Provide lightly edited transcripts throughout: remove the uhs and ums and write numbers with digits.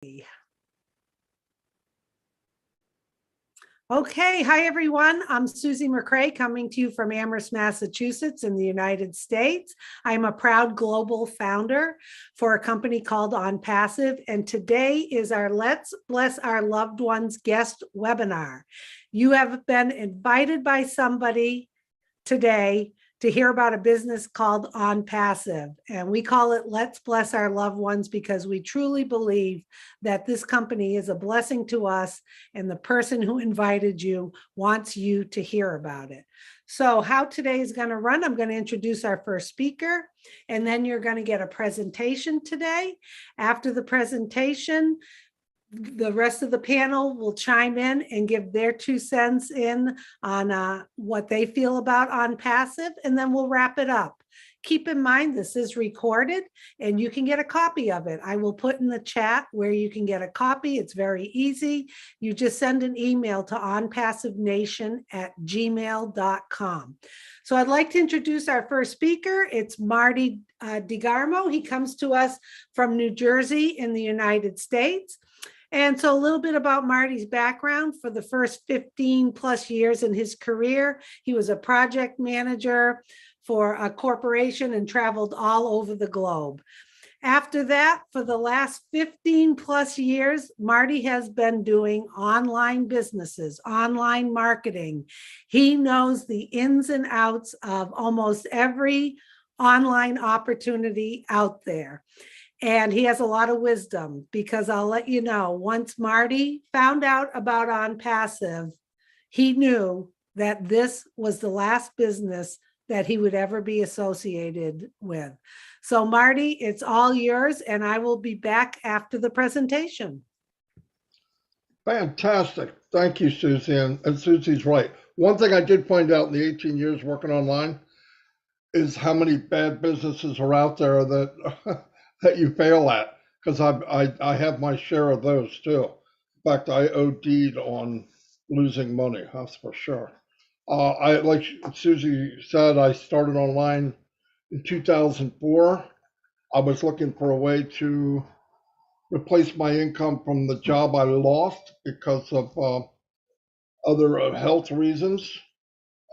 Okay, hi everyone. I'm Susie McCrae coming to you from Amherst, Massachusetts in the United States. I'm a proud global founder for a company called OnPassive, and today is our Let's Bless Our Loved Ones guest webinar. You have been invited by somebody today to hear about a business called OnPassive. And we call it Let's Bless Our Loved Ones because we truly believe that this company is a blessing to us, and the person who invited you wants you to hear about it. So how today is going to run, I'm going to introduce our first speaker, and then you're going to get a presentation today. After the presentation, the rest of the panel will chime in and give their 2 cents in on what they feel about OnPassive, and then we'll wrap it up. Keep in mind, this is recorded and you can get a copy of it. I will put in the chat where you can get a copy. It's very easy. You just send an email to onpassivenation@gmail.com. So I'd like to introduce our first speaker. It's Marty DeGarmo. He comes to us from New Jersey in the United States. And so a little bit about Marty's background. For the first 15 plus years in his career, he was a project manager for a corporation and traveled all over the globe. After that, for the last 15 plus years, Marty has been doing online businesses, online marketing. He knows the ins and outs of almost every online opportunity out there. And he has a lot of wisdom, because I'll let you know, once Marty found out about OnPassive, he knew that this was the last business that he would ever be associated with. So Marty, it's all yours, and I will be back after the presentation. Fantastic. Thank you, Susie. And Susie's right. One thing I did find out in the 18 years working online is how many bad businesses are out there that that you fail at, because I have my share of those too. In fact, I OD'd on losing money, that's for sure. Like Susie said, I started online in 2004. I was looking for a way to replace my income from the job I lost because of other health reasons.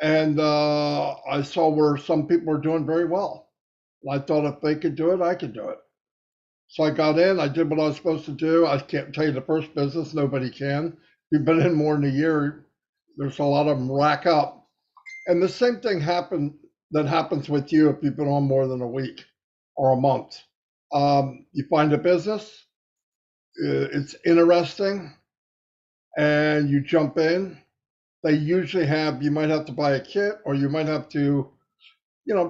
And I saw where some people were doing very well. I thought if they could do it, I could do it. So I got in, I did what I was supposed to do. I can't tell you the first business, nobody can. If you've been in more than a year, there's a lot of them rack up. And the same thing happens with you if you've been on more than a week or a month. You find a business, it's interesting, and you jump in. They usually you might have to buy a kit, or you might have to,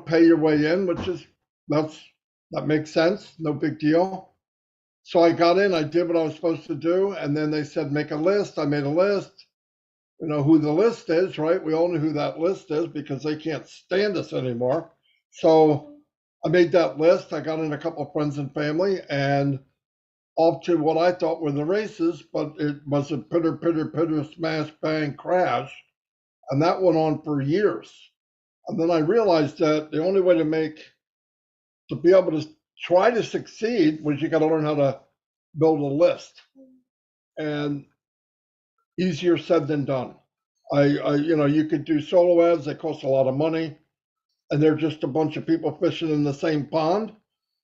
pay your way in, that makes sense, no big deal. So I got in, I did what I was supposed to do, and then they said, make a list. I made a list. You know who the list is, right? We all know who that list is because they can't stand us anymore. So I made that list. I got in a couple of friends and family, and off to what I thought were the races, but it was a pitter, pitter, pitter, smash, bang, crash. And that went on for years. And then I realized that the only way to be able to try to succeed was you got to learn how to build a list. And easier said than done. You could do solo ads. They cost a lot of money, and they're just a bunch of people fishing in the same pond.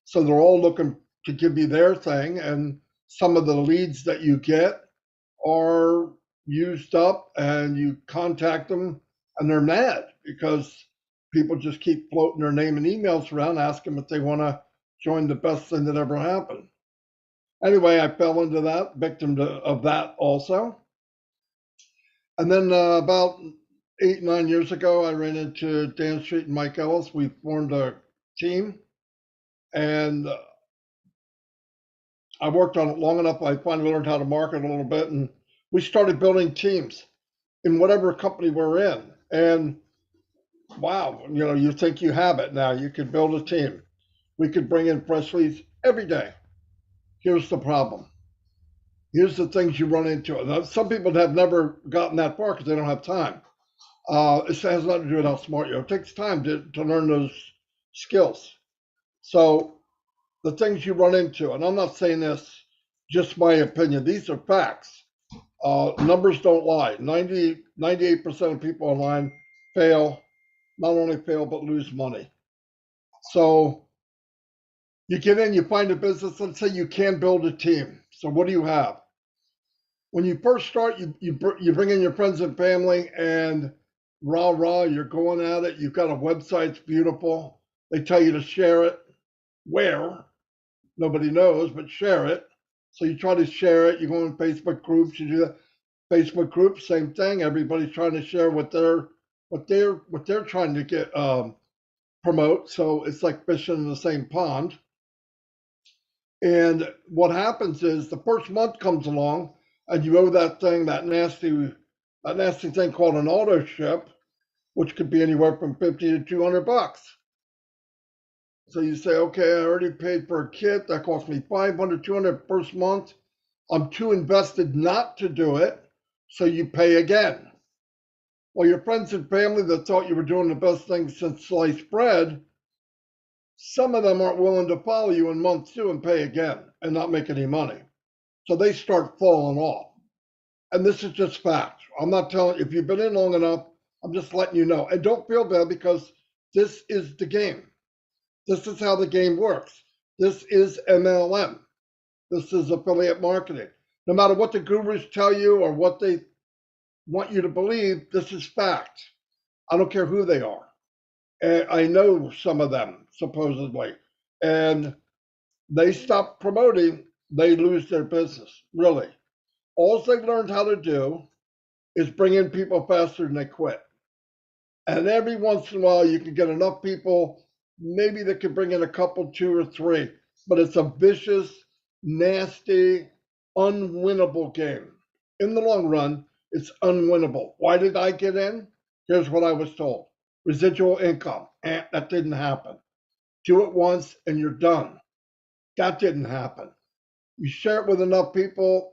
So they're all looking to give you their thing, and some of the leads that you get are used up, and you contact them, and they're mad because people just keep floating their name and emails around, asking if they want to join the best thing that ever happened. Anyway, I fell into that, victim of that also. And then about 8-9 years ago, I ran into Dan Street and Mike Ellis. We formed a team, and I worked on it long enough. I finally learned how to market a little bit, and we started building teams in whatever company we're in. And wow, you think you have it now. You could build a team. We could bring in fresh leads every day. Here's the problem. Here's the things you run into. Now, some people have never gotten that far because they don't have time. It has nothing to do with how smart you are. It takes time to learn those skills. So the things you run into, and I'm not saying this just my opinion. These are facts. Numbers don't lie. 98% of people online fail, not only fail, but lose money. So you get in, you find a business, let's say you can build a team. So what do you have? When you first start, you bring in your friends and family and rah, you're going at it. You've got a website, it's beautiful. They tell you to share it. Where? Nobody knows, but share it. So you try to share it. You go in Facebook groups, you do that. Facebook groups, same thing. Everybody's trying to share what they're trying to get promote. So it's like fishing in the same pond. And what happens is the first month comes along and you owe that thing, that nasty thing called an auto ship, which could be anywhere from 50 to 200 bucks. So you say, okay, I already paid for a kit. That cost me 500, 200 first month. I'm too invested not to do it. So you pay again. Well, your friends and family that thought you were doing the best thing since sliced bread, some of them aren't willing to follow you in month 2 and pay again and not make any money. So they start falling off. And this is just fact. I'm not telling, if you've been in long enough, I'm just letting you know. And don't feel bad because this is the game. This is how the game works. This is MLM. This is affiliate marketing. No matter what the gurus tell you or what they want you to believe, this is fact. I don't care who they are. And I know some of them, supposedly. And they stop promoting, they lose their business, really. All they learned how to do is bring in people faster than they quit. And every once in a while, you can get enough people, maybe they could bring in a couple, 2 or 3, but it's a vicious, nasty, unwinnable game. In the long run, it's unwinnable. Why did I get in? Here's what I was told. Residual income. That didn't happen. Do it once and you're done. That didn't happen. You share it with enough people,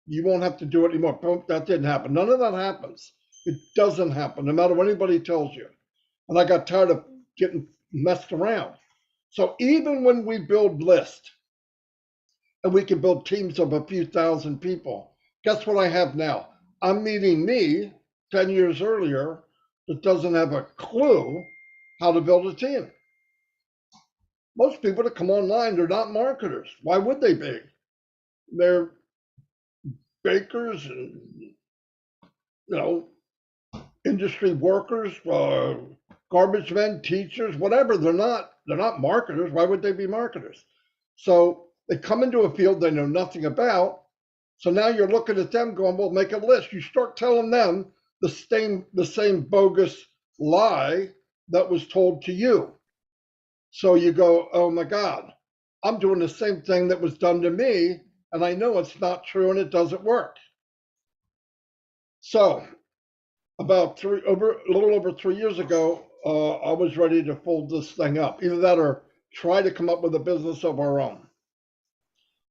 you won't have to do it anymore. That didn't happen. None of that happens. It doesn't happen, no matter what anybody tells you. And I got tired of getting messed around. So even when we build lists, and we can build teams of a few thousand people, guess what I have now? I'm meeting me 10 years earlier that doesn't have a clue how to build a team. Most people that come online, they're not marketers. Why would they be? They're bakers and, industry workers, garbage men, teachers, whatever. They're not marketers. Why would they be marketers? So they come into a field they know nothing about. So now you're looking at them going, well, make a list. You start telling them the same bogus lie that was told to you. So you go, oh my God, I'm doing the same thing that was done to me, and I know it's not true and it doesn't work. So about a little over 3 years ago, I was ready to fold this thing up. Either that or try to come up with a business of our own,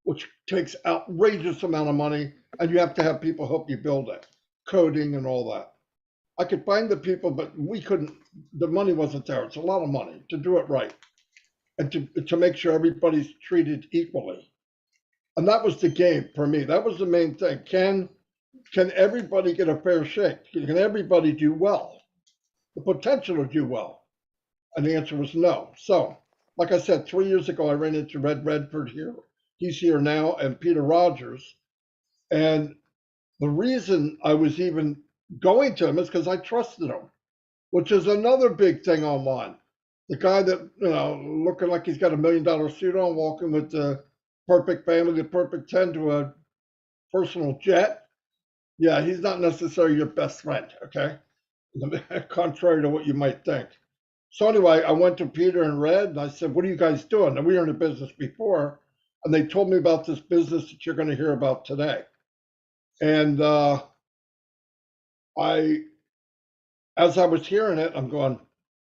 which takes outrageous amount of money, and you have to have people help you build it, coding and all that. I could find the people, but we couldn't, the money wasn't there. It's a lot of money to do it right and to make sure everybody's treated equally. And that was the game for me. That was the main thing. Can everybody get a fair shake? Can everybody do well? The potential to do well? And the answer was no. So, like I said, 3 years ago, I ran into Red Redford here. He's here now, and Peter Rogers. And the reason I was even going to him is because I trusted him, which is another big thing online. The guy that, looking like he's got $1 million suit on, walking with the perfect family, the perfect 10 to a personal jet. Yeah, he's not necessarily your best friend, okay? Contrary to what you might think. So anyway, I went to Peter and Red, and I said, what are you guys doing? And we were in the business before, and they told me about this business that you're going to hear about today. And as I was hearing it, I'm going,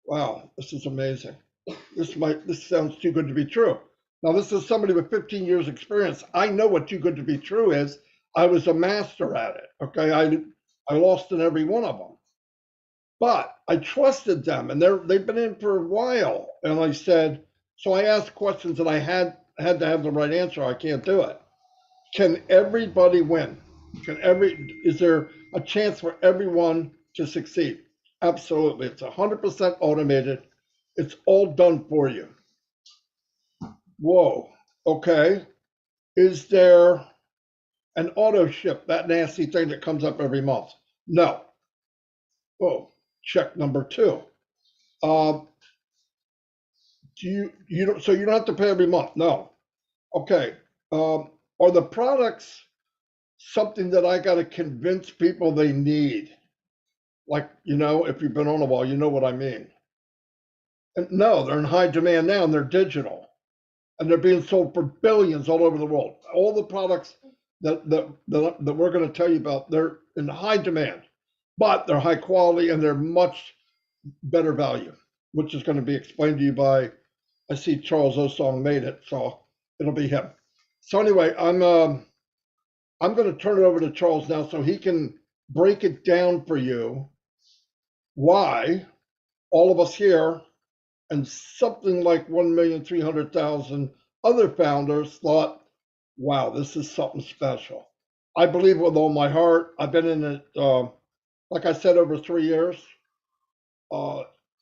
wow, this is amazing. This sounds too good to be true. Now, this is somebody with 15 years experience. I know what too good to be true is. I was a master at it, okay? I lost in every one of them. But I trusted them, and they've been in for a while. And I said, so I asked questions, and I had to have the right answer. I can't do it. Can everybody win? Is there a chance for everyone to succeed? Absolutely. It's 100% automated. It's all done for you. Whoa. Okay. Is there an auto ship, that nasty thing that comes up every month? No. Oh, check number two. Do you don't, so you don't have to pay every month? No. Okay. Are the products something that I got to convince people they need? Like, if you've been on a while, you know what I mean. And no, they're in high demand now and they're digital and they're being sold for billions all over the world. All the products that we're going to tell you about, they're in high demand, but they're high quality and they're much better value, which is going to be explained to you by, I see Charles Osong made it, so it'll be him. So anyway, I'm going to turn it over to Charles now so he can break it down for you why all of us here and something like 1,300,000 other founders thought, wow, this is something special. I believe with all my heart. I've been in it, like I said, over 3 years.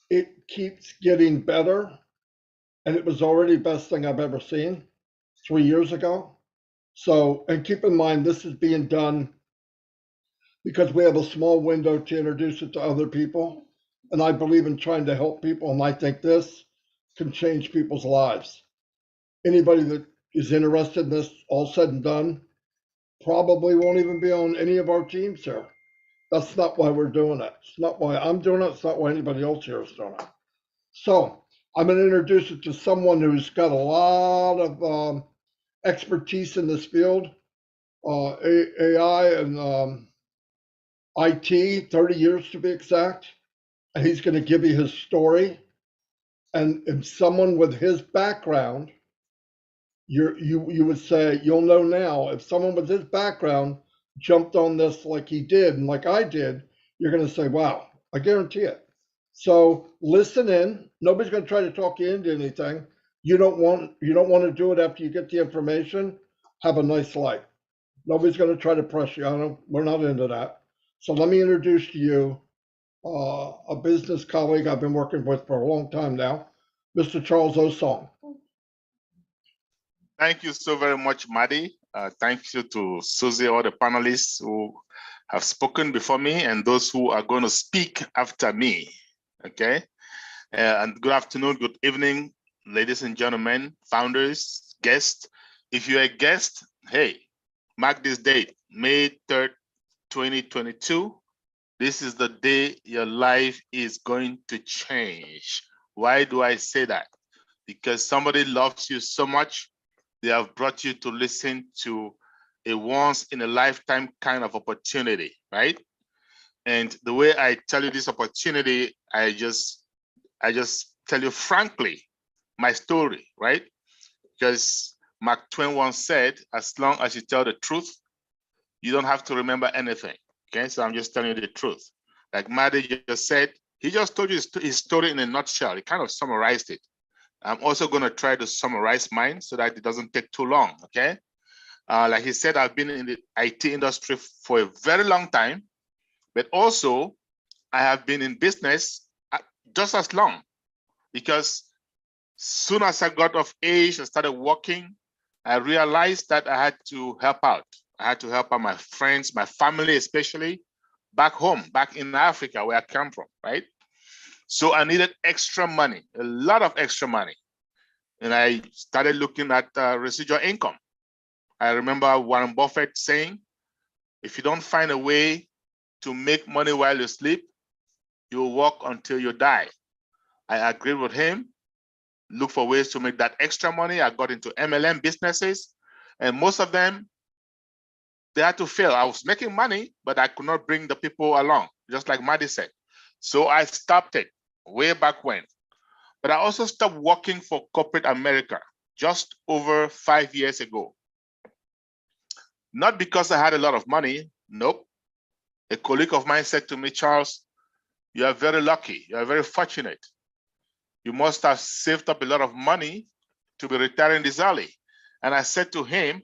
It keeps getting better, and it was already the best thing I've ever seen 3 years ago. So, and keep in mind, this is being done because we have a small window to introduce it to other people. And I believe in trying to help people. And I think this can change people's lives. Anybody that is interested in this, all said and done, probably won't even be on any of our teams here. That's not why we're doing it. It's not why I'm doing it. It's not why anybody else here is doing it. So I'm going to introduce it to someone who's got a lot of expertise in this field, AI and IT, 30 years to be exact. And he's going to give you his story. And someone with his background, you would say, you'll know now, if someone with his background jumped on this like he did and like I did, you're going to say, wow, I guarantee it. So listen in. Nobody's going to try to talk you into anything. You don't want to do it after you get the information. Have a nice life. Nobody's going to try to press you on it. We're not into that. So let me introduce to you a business colleague I've been working with for a long time now, Mr. Charles Osong. Thank you so very much, Maddie. Thank you to Susie, all the panelists who have spoken before me and those who are going to speak after me, okay? And good afternoon, good evening, ladies and gentlemen, founders, guests. If you're a guest, hey, mark this date, May 3rd, 2022. This is the day your life is going to change. Why do I say that? Because somebody loves you so much, they have brought you to listen to a once in a lifetime kind of opportunity, right? And the way I tell you this opportunity, I just tell you frankly my story, right? Because Mark Twain once said, as long as you tell the truth, you don't have to remember anything. Okay, so I'm just telling you the truth. Like Maddie just said, he just told you his story in a nutshell. He kind of summarized it. I'm also going to try to summarize mine so that it doesn't take too long, okay? Like he said, I've been in the IT industry for a very long time, but also I have been in business just as long, because soon as I got of age and started working, I realized that I had to help out. I had to help out my friends, my family, especially back home, back in Africa, where I come from, right? So I needed extra money, a lot of extra money. And I started looking at residual income. I remember Warren Buffett saying, if you don't find a way to make money while you sleep, you'll work until you die. I agreed with him, look for ways to make that extra money. I got into MLM businesses, and most of them, they had to fail. I was making money, but I could not bring the people along, just like Maddie said. So I stopped it way back when. But I also stopped working for corporate America just over 5 years ago. Not because I had a lot of money, nope. A colleague of mine said to me, Charles, you are very lucky, you are very fortunate. You must have saved up a lot of money to be retiring this early. And I said to him,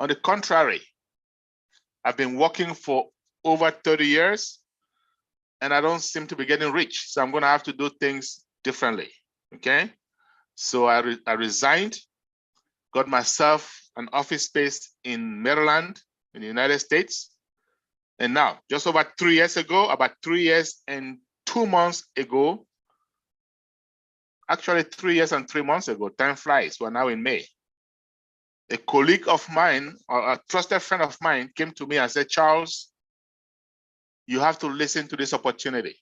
On the contrary, I've been working for over 30 years and I don't seem to be getting rich. So I'm going to have to do things differently. Okay. So I resigned, got myself an office space in Maryland, in the United States. And now, just over 3 years ago, about 3 years and 2 months ago, actually 3 years and 3 months ago, time flies, we're now in May. A colleague of mine, or a trusted friend of mine, came to me and said, Charles, you have to listen to this opportunity.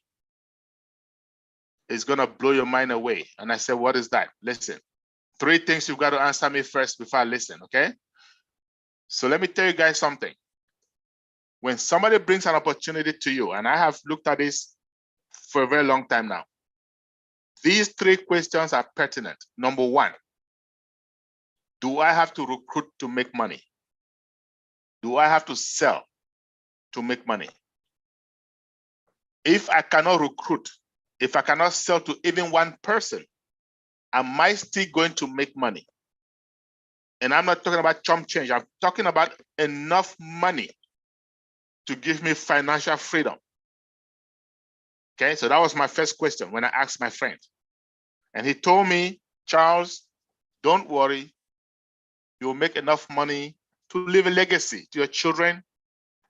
It's gonna blow your mind away. And I said, what is that? Listen, 3 things you've got to answer me first before I listen, okay? So let me tell you guys something. When somebody brings an opportunity to you, and I have looked at this for a very long time now, these 3 questions are pertinent. Number 1, do I have to recruit to make money? Do I have to sell to make money? If I cannot recruit, if I cannot sell to even one person, am I still going to make money? And I'm not talking about chump change. I'm talking about enough money to give me financial freedom. Okay, so that was my first question when I asked my friend. And he told me, Charles, don't worry. You'll make enough money to leave a legacy to your children,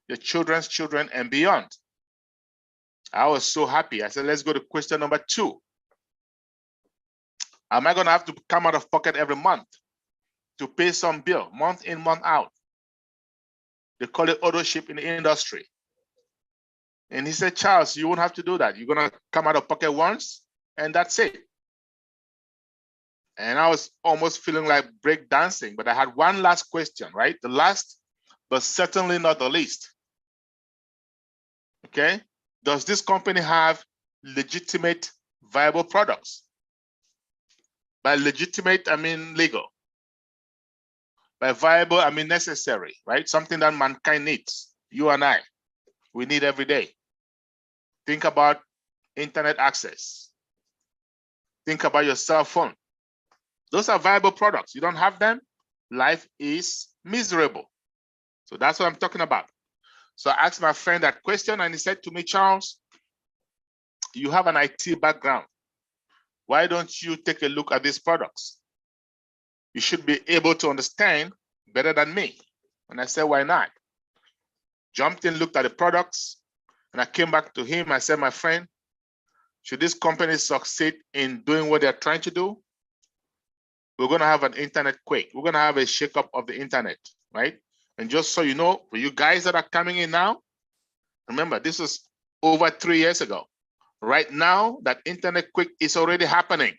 your children's children, and beyond. I was so happy. I said, let's go to question number 2. Am I going to have to come out of pocket every month to pay some bill, month in, month out? They call it auto-ship in the industry. And he said, Charles, you won't have to do that. You're going to come out of pocket once, and that's it. And I was almost feeling like break dancing, but I had one last question, right? The last, but certainly not the least. Okay? Does this company have legitimate, viable products? By legitimate, I mean legal. By viable, I mean necessary, right? Something that mankind needs, you and I, we need every day. Think about internet access. Think about your cell phone. Those are viable products. You don't have them, life is miserable. So that's what I'm talking about. So I asked my friend that question and he said to me, Charles, you have an IT background. Why don't you take a look at these products? You should be able to understand better than me. And I said, why not? Jumped in, looked at the products, and I came back to him. I said, my friend, should this company succeed in doing what they're trying to do, we're going to have an internet quake. We're going to have a shakeup of the internet, right? And just so you know, for you guys that are coming in now, remember, this was over 3 years ago. Right now, that internet quake is already happening,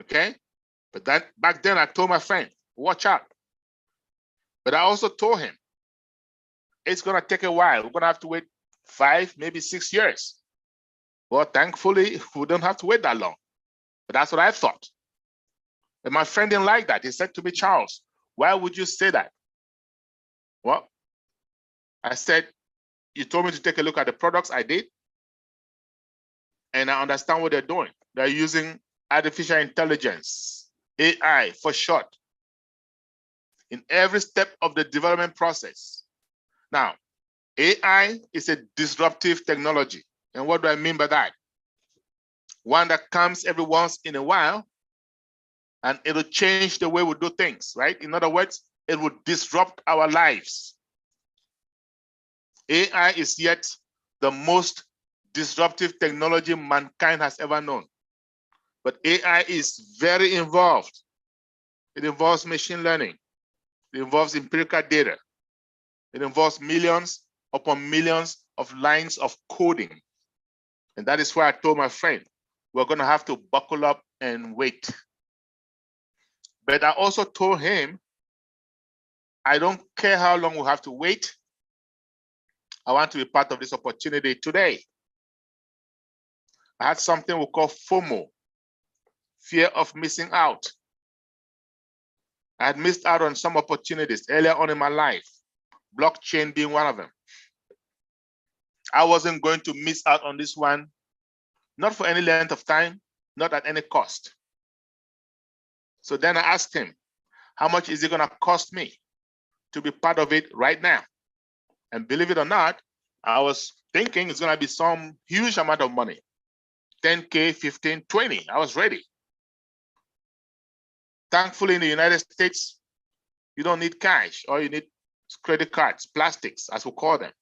okay? But that back then, I told my friend, watch out. But I also told him, it's going to take a while. We're going to have to wait 5, maybe 6 years. Well, thankfully, we don't have to wait that long. But that's what I thought. And my friend didn't like that. He said to me, Charles, why would you say that? Well, I said, you told me to take a look at the products. I did. And I understand what they're doing. They're using artificial intelligence, AI for short, in every step of the development process. Now, AI is a disruptive technology. And what do I mean by that? One that comes every once in a while, and it'll change the way we do things, right? In other words, it will disrupt our lives. AI is yet the most disruptive technology mankind has ever known. But AI is very involved. It involves machine learning. It involves empirical data. It involves millions upon millions of lines of coding. And that is why I told my friend, we're going to have to buckle up and wait. But I also told him, I don't care how long we have to wait. I want to be part of this opportunity today. I had something we call FOMO, fear of missing out. I had missed out on some opportunities earlier on in my life, blockchain being one of them. I wasn't going to miss out on this one, not for any length of time, not at any cost. So then I asked him, how much is it going to cost me to be part of it right now. And believe it or not, I was thinking it's going to be some huge amount of money, 10K, 15, 20. I was ready. Thankfully, in the United States, you don't need cash. All you need is credit cards, plastics, as we call them.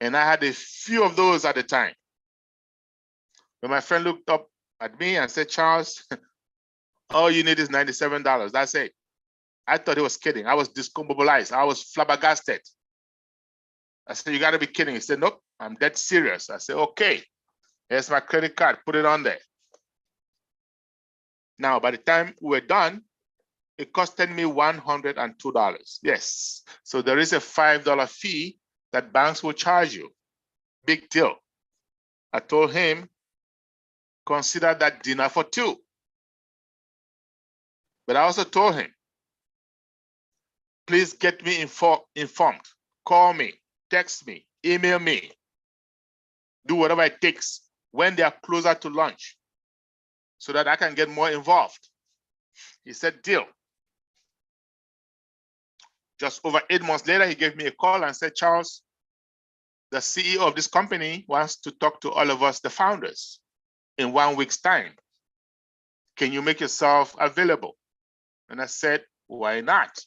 And I had a few of those at the time. When my friend looked up at me and said, Charles, all you need is $97. That's it. I thought he was kidding. I was discombobulated. I was flabbergasted. I said, you got to be kidding. He said, nope, I'm dead serious. I said, okay, here's my credit card. Put it on there. Now, by the time we were done, it costed me $102. Yes. So there is a $5 fee that banks will charge you. Big deal. I told him, consider that dinner for two. But I also told him, please get me informed. Call me, text me, email me. Do whatever it takes when they are closer to launch so that I can get more involved. He said, deal. Just over 8 months later, he gave me a call and said, Charles, the CEO of this company wants to talk to all of us, the founders, in 1 week's time. Can you make yourself available? And I said, why not?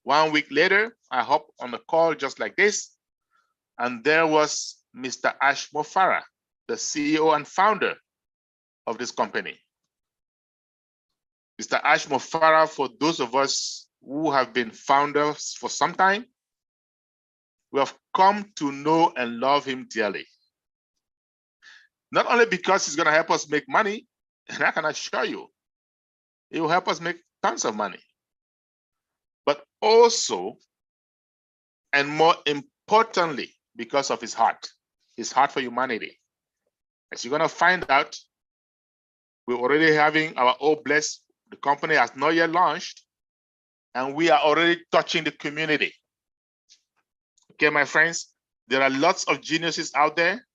1 week later, I hopped on the call just like this, and there was Mr. Ash Mofara, the CEO and founder of this company. Mr. Ash Mofara, for those of us who have been founders for some time, we have come to know and love him dearly. Not only because he's going to help us make money, and I can assure you, he will help us make tons of money, but also, and more importantly, because of his heart for humanity. As you're going to find out, we're already having our O-Bless. The company has not yet launched, and we are already touching the community. Okay, my friends, there are lots of geniuses out there,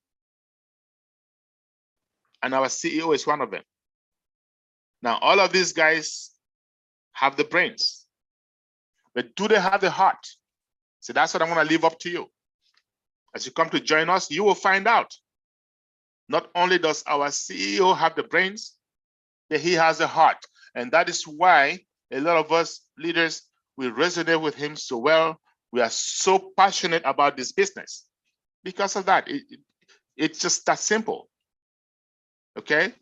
and our CEO is one of them. Now, all of these guys have the brains, but do they have the heart? So that's what I'm going to leave up to you. As you come to join us, you will find out. Not only does our CEO have the brains, but he has the heart. And that is why a lot of us leaders, we resonate with him so well. We are so passionate about this business. Because of that, it's just that simple. Okay?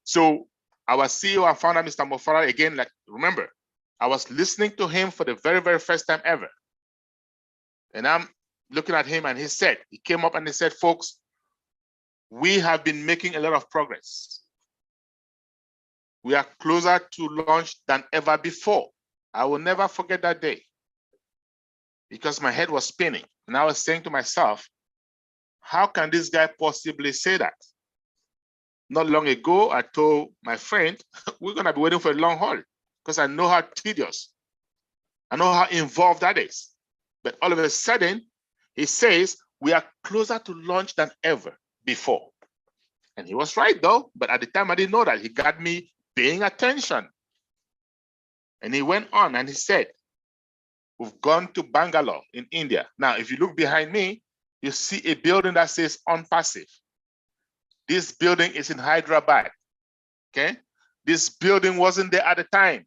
So our CEO and founder, Mr. Mofara, again, like, remember, I was listening to him for the very, very first time ever. And I'm looking at him, and he came up and he said, folks, we have been making a lot of progress. We are closer to launch than ever before. I will never forget that day because my head was spinning. And I was saying to myself, how can this guy possibly say that? Not long ago, I told my friend, we're going to be waiting for a long haul because I know how tedious, I know how involved that is. But all of a sudden, he says, we are closer to launch than ever before. And he was right, though. But at the time, I didn't know that. He got me paying attention. And he went on and he said, we've gone to Bangalore in India. Now, if you look behind me, you see a building that says OnPassive. This building is in Hyderabad. Okay? This building wasn't there at the time.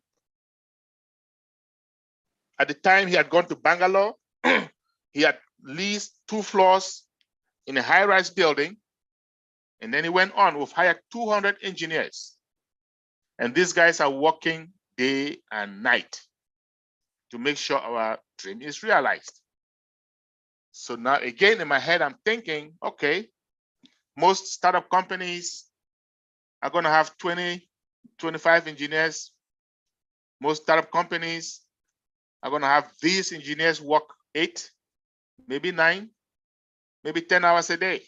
At the time he had gone to Bangalore, he had leased 2 floors in a high-rise building. And then he went on. We've hired 200 engineers. And these guys are working day and night to make sure our dream is realized. So now again, in my head, I'm thinking, okay, most startup companies are going to have 20, 25 engineers. Most startup companies are going to have these engineers work 8, maybe 9, maybe 10 hours a day.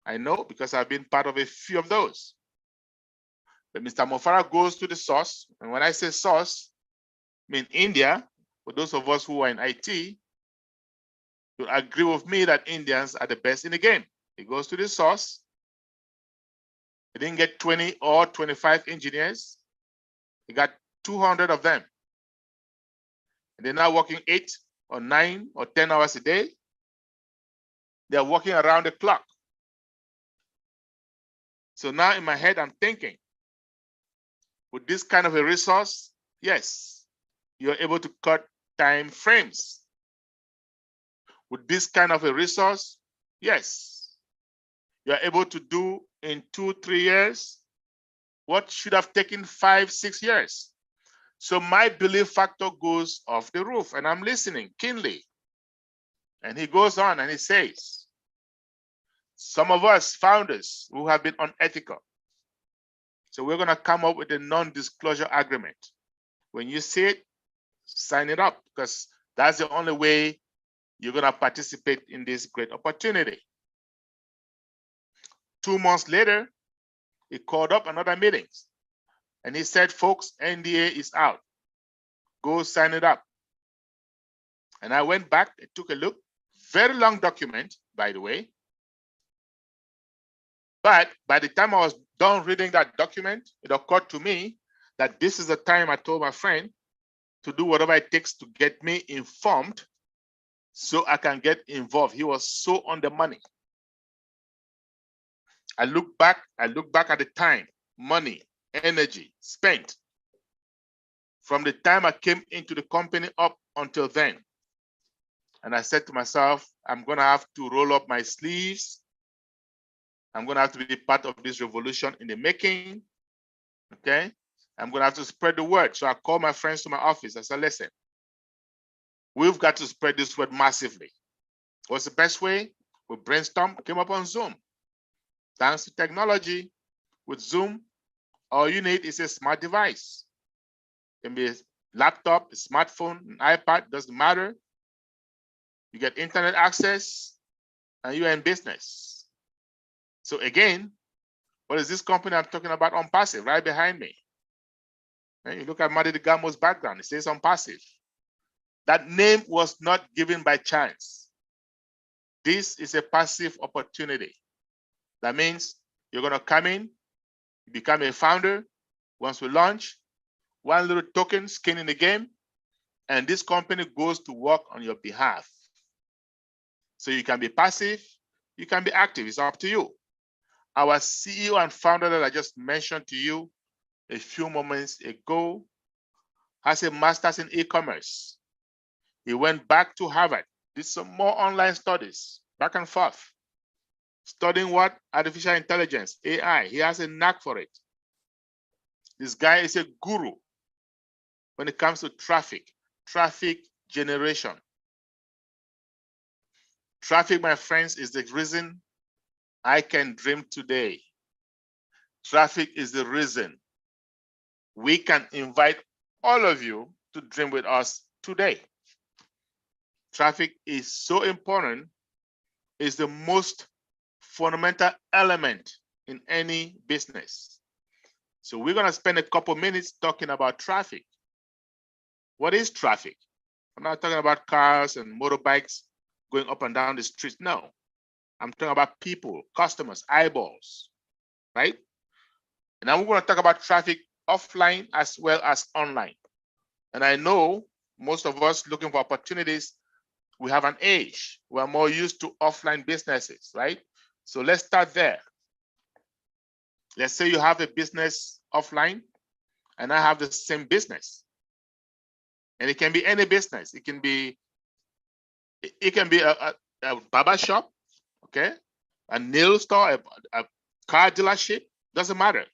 I know because I've been part of a few of those. But Mr. Mofara goes to the source. And when I say source, I mean India. For those of us who are in IT, you agree with me that Indians are the best in the game. He goes to the source. He didn't get 20 or 25 engineers. He got 200 of them. And they're not working 8 or 9 or 10 hours a day. They're working around the clock. So now in my head, I'm thinking, with this kind of a resource, yes, you're able to cut time frames. With this kind of a resource, yes, you're able to do in 2-3 years what should have taken 5-6 years. So my belief factor goes off the roof, and I'm listening keenly. And he goes on and he says, some of us founders who have been unethical, so we're going to come up with a non-disclosure agreement. When you see it, sign it up, because that's the only way you're going to participate in this great opportunity. 2 months later, he called up another meeting and he said, folks, NDA is out. Go sign it up. And I went back and took a look. Very long document, by the way. But by the time I was done reading that document, it occurred to me that this is the time I told my friend to do whatever it takes to get me informed so I can get involved. He was so on the money. I look back at the time, money, energy spent from the time I came into the company up until then. And I said to myself, I'm going to have to roll up my sleeves. I'm going to have to be part of this revolution in the making. Okay. I'm going to have to spread the word. So I called my friends to my office. I said, listen, we've got to spread this word massively. What's the best way? We brainstormed, came up on Zoom. Thanks to technology, with Zoom, all you need is a smart device. It can be a laptop, a smartphone, an iPad, doesn't matter. You get internet access and you're in business. So again, what is this company I'm talking about on Passive right behind me? And you look at Madi DeGamo's background, it says on Passive. That name was not given by chance. This is a passive opportunity. That means you're going to come in, become a founder. Once we launch, one little token, skin in the game, and this company goes to work on your behalf. So you can be passive, you can be active, it's up to you. Our CEO and founder that I just mentioned to you a few moments ago has a master's in e-commerce. He went back to Harvard, did some more online studies, back and forth. Studying what? Artificial intelligence, AI. He has a knack for it. This guy is a guru when it comes to traffic generation. Traffic, my friends, is the reason I can dream today. Traffic is the reason we can invite all of you to dream with us today. Traffic is so important. It's the most fundamental element in any business. So we're going to spend a couple minutes talking about traffic. What is traffic? I'm not talking about cars and motorbikes going up and down the street. No, I'm talking about people, customers, eyeballs, right? And now we're going to talk about traffic offline as well as online. And I know most of us looking for opportunities, we have an age. We're more used to offline businesses, right? So let's start there. Let's say you have a business offline and I have the same business. And it can be any business. It can be a barber shop, okay? A nail store, a car dealership, doesn't matter.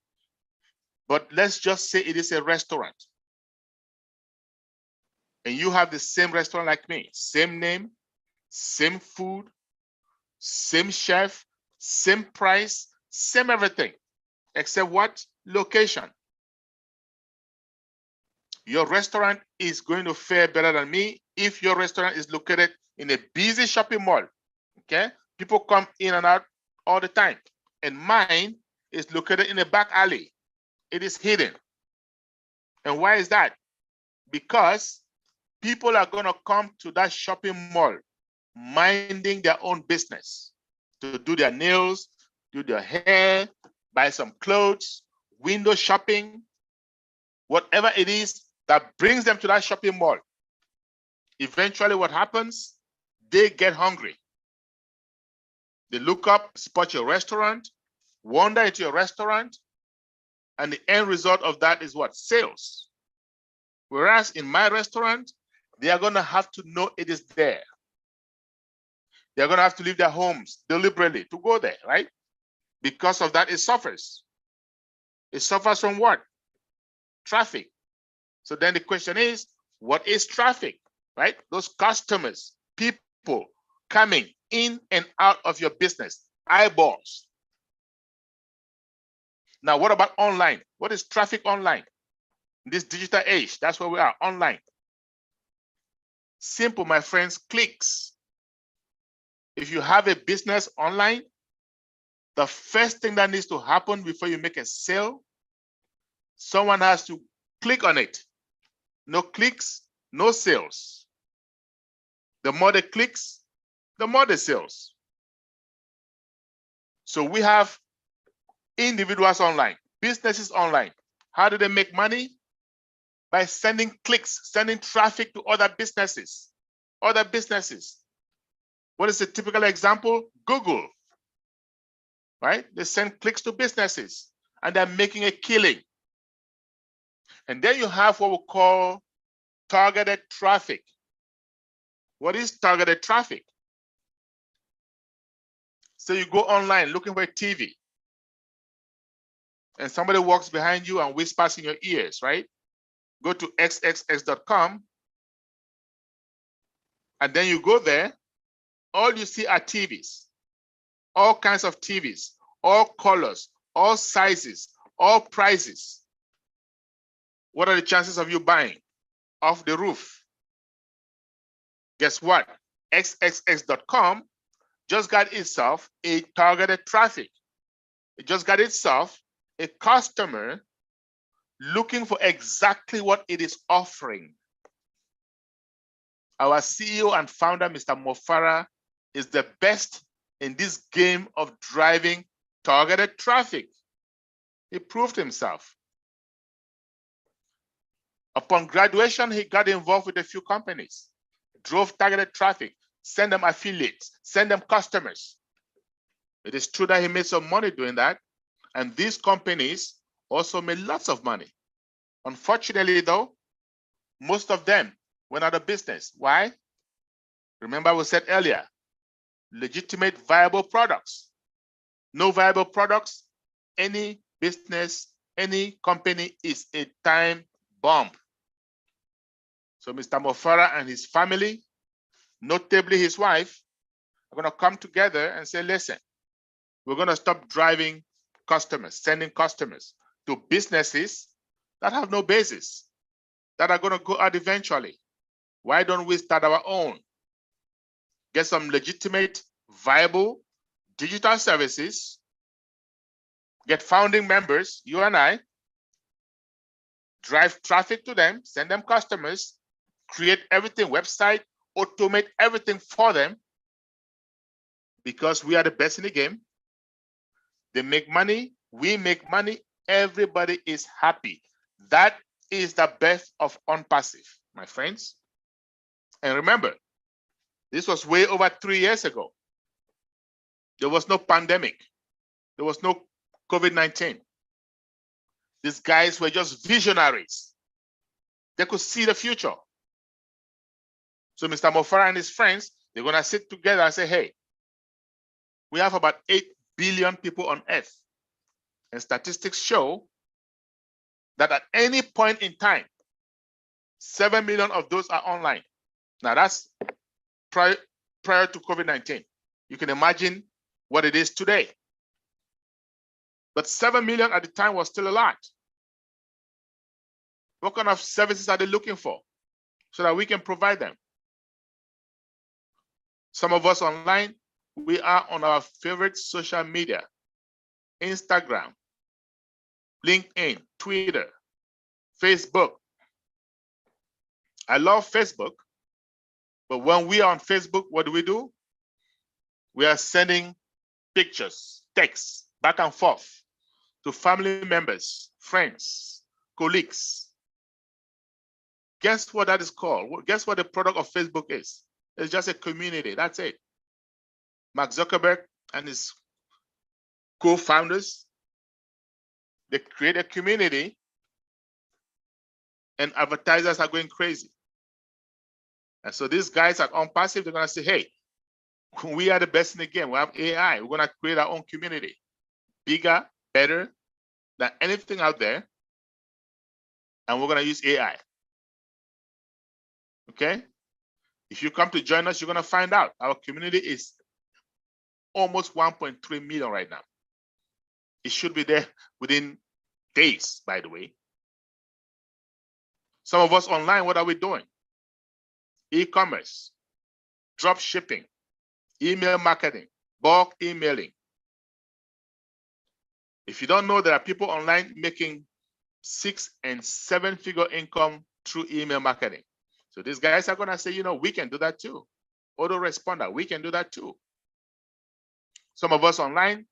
But let's just say it is a restaurant. And you have the same restaurant like me, same name, same food, same chef, same price, same everything, except what? Location. Your restaurant is going to fare better than me if your restaurant is located in a busy shopping mall, okay? People come in and out all the time. And mine is located in a back alley. It is hidden. And why is that? Because people are going to come to that shopping mall minding their own business to do their nails, do their hair, buy some clothes, window shopping, whatever it is that brings them to that shopping mall. Eventually what happens? They get hungry. They look up, spot your restaurant, wander into your restaurant, and the end result of that is what? Sales. Whereas in my restaurant, they are going to have to know it is there. They're going to have to leave their homes deliberately to go there, right? Because of that, it suffers. It suffers from what? Traffic. So then the question is, what is traffic, right? Those customers, people coming in and out of your business, eyeballs. Now, what about online? What is traffic online? In this digital age, that's where we are, online. Simple, my friends, clicks. If you have a business online, the first thing that needs to happen before you make a sale, someone has to click on it. No clicks, no sales. The more the clicks, the more the sales. So we have individuals online, businesses online. How do they make money? By sending clicks, sending traffic to other businesses. Other businesses. What is a typical example? Google, right? They send clicks to businesses and they're making a killing. And then you have what we call targeted traffic. What is targeted traffic? So you go online looking for a TV and somebody walks behind you and whispers in your ears, right? Go to xxx.com and then you go there. All you see are TVs, all kinds of TVs, all colors, all sizes, all prices. What are the chances of you buying? Off the roof. Guess what? xxx.com just got itself a targeted traffic. It just got itself a customer looking for exactly what it is offering. Our CEO and founder, Mr. Mo Farah, is the best in this game of driving targeted traffic. He proved himself. Upon graduation, he got involved with a few companies, drove targeted traffic, sent them affiliates, sent them customers. It is true that he made some money doing that, and these companies also made lots of money. Unfortunately, though, most of them went out of business. Why? Remember we said earlier, legitimate viable products. No viable products, any business, any company is a time bomb. So Mr. Mo Farah and his family, notably his wife, are going to come together and say, listen, we're going to stop driving customers, sending customers to businesses that have no basis, that are going to go out eventually. Why don't we start our own? Get some legitimate, viable digital services, get founding members, you and I, drive traffic to them, send them customers, create everything, website, automate everything for them, because we are the best in the game. They make money, we make money, everybody is happy. That is the best of OnPassive, my friends. And remember, this was way over 3 years ago. There was no pandemic. There was no COVID-19. These guys were just visionaries. They could see the future. So Mr. Mo Farah and his friends, they're going to sit together and say, hey, we have about 8 billion people on Earth. And statistics show that at any point in time, 7 million of those are online. Now that's prior to COVID-19. You can imagine what it is today. But 7 million at the time was still a lot. What kind of services are they looking for so that we can provide them? Some of us online, we are on our favorite social media, Instagram, LinkedIn, Twitter, Facebook. I love Facebook, but when we are on Facebook, what do? We are sending pictures, texts, back and forth to family members, friends, colleagues. Guess what that is called? Guess what the product of Facebook is? It's just a community. That's it. Mark Zuckerberg and his co-founders, they create a community, and advertisers are going crazy. And so these guys at OnPassive, they're going to say, hey, we are the best in the game. We have AI. We're going to create our own community, bigger, better than anything out there. And we're going to use AI. Okay? If you come to join us, you're going to find out our community is almost 1.3 million right now. It should be there within days, by the way. Some of us online, what are we doing? E-commerce, drop shipping, email marketing, bulk emailing. If you don't know, there are people online making 6- and 7-figure income through email marketing. So these guys are going to say, you know, we can do that too. Autoresponder, we can do that too. Some of us online,